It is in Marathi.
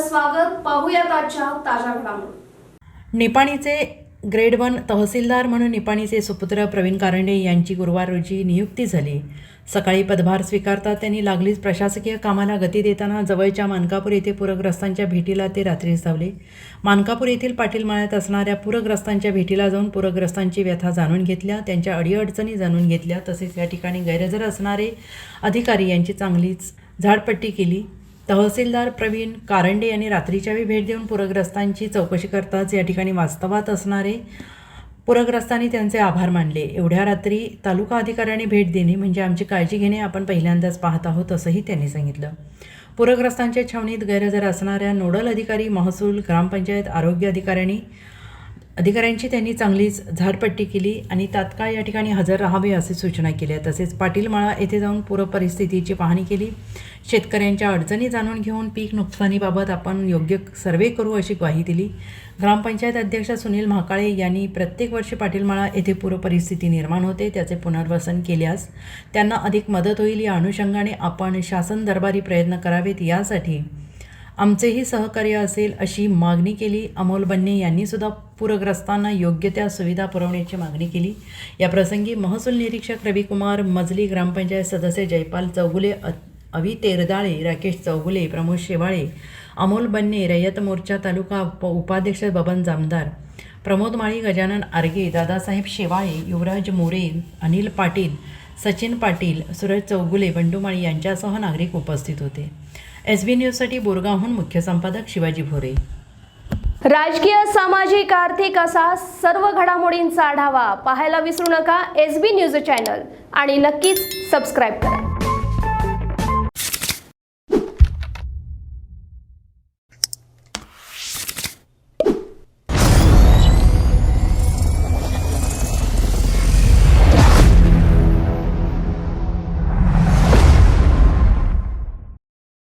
आपलं स्वागत. पाहूयात आजच्या ताज्या घडामोडी. निपाणीचे ग्रेड 1 तहसीलदार म्हणून निपाणीचे सुपुत्र प्रवीण कारंडे यांची गुरुवार रोजी नियुक्ती झाली. सकाळी पदभार स्वीकारता त्यांनी लागलीच प्रशासकीय कामाला गती देताना जवळच्या मानकापूर येथे पूरग्रस्तांच्या भेटीला ते रात्रीस धावले. मानकापूर येथील पाटील माळ्यात असणाऱ्या पूरग्रस्तांच्या भेटीला जाऊन पूरग्रस्तांची व्यथा जाणून घेतल्या, त्यांच्या अडीअडचणी जाणून घेतल्या. तसेच या ठिकाणी गैरहजर असणारे अधिकारी यांची चांगलीच झाडपट्टी केली. तहसीलदार प्रवीण कारंडे यांनी रात्रीच्या वेळी भेट देऊन पूरग्रस्तांची चौकशी करताच या ठिकाणी वास्तवात असणारे पूरग्रस्तांनी त्यांचे आभार मानले. एवढ्या रात्री तालुका अधिकाऱ्यांनी भेट देणे म्हणजे आमची काळजी घेणे आपण पहिल्यांदाच पाहत आहोत, असंही त्यांनी सांगितलं. पूरग्रस्तांच्या छावणीत गैरहजर असणाऱ्या नोडल अधिकारी, महसूल, ग्रामपंचायत, आरोग्य अधिकाऱ्यांची त्यांनी चांगलीच झाडपट्टी केली आणि तात्काळ या ठिकाणी हजर राहावे असे सूचना केल्या. तसेच पाटीलमाळा येथे जाऊन पूर परिस्थितीची पाहणी केली. शेतकऱ्यांच्या अडचणी जाणून घेऊन पीक नुकसानीबाबत आपण योग्य सर्वे करू अशी ग्वाही दिली. ग्रामपंचायत अध्यक्ष सुनील महाकाळे यांनी प्रत्येक वर्षी पाटीलमाळा येथे पूर परिस्थिती निर्माण होते, त्याचे पुनर्वसन केल्यास त्यांना अधिक मदत होईल. या अनुषंगाने आपण शासन दरबारी प्रयत्न करावेत, यासाठी आमचेही सहकार्य असेल अशी मागणी केली. अमोल बन्ने यांनी सुद्धा पूरग्रस्तांना योग्य त्या सुविधा पुरवण्याची मागणी केली. या प्रसंगी महसूल निरीक्षक रविकुमार मजली, ग्रामपंचायत सदस्य जयपाल चौगुले, अवी तेरदाळे, राकेश चौगुले, प्रमोद शेवाळे, अमोल बन्ने, रयत मोर्चा तालुका उपाध्यक्ष बबन जामदार, प्रमोद माळी, गजानन आर्गे, दादासाहेब शेवाळे, युवराज मोरे, अनिल पाटील, सचिन पाटील, सूरज चौगुले, बंडू माळी यांच्यासह नागरिक उपस्थित होते. SB न्यूजसाठी बोरगावहून मुख्य संपादक शिवाजी भोरे. राजकीय, सामाजिक, आर्थिक असा सर्व घडामोडींचा आढावा पाहायला विसरू नका SB न्यूज चॅनल आणि नक्कीच सबस्क्राईब करा.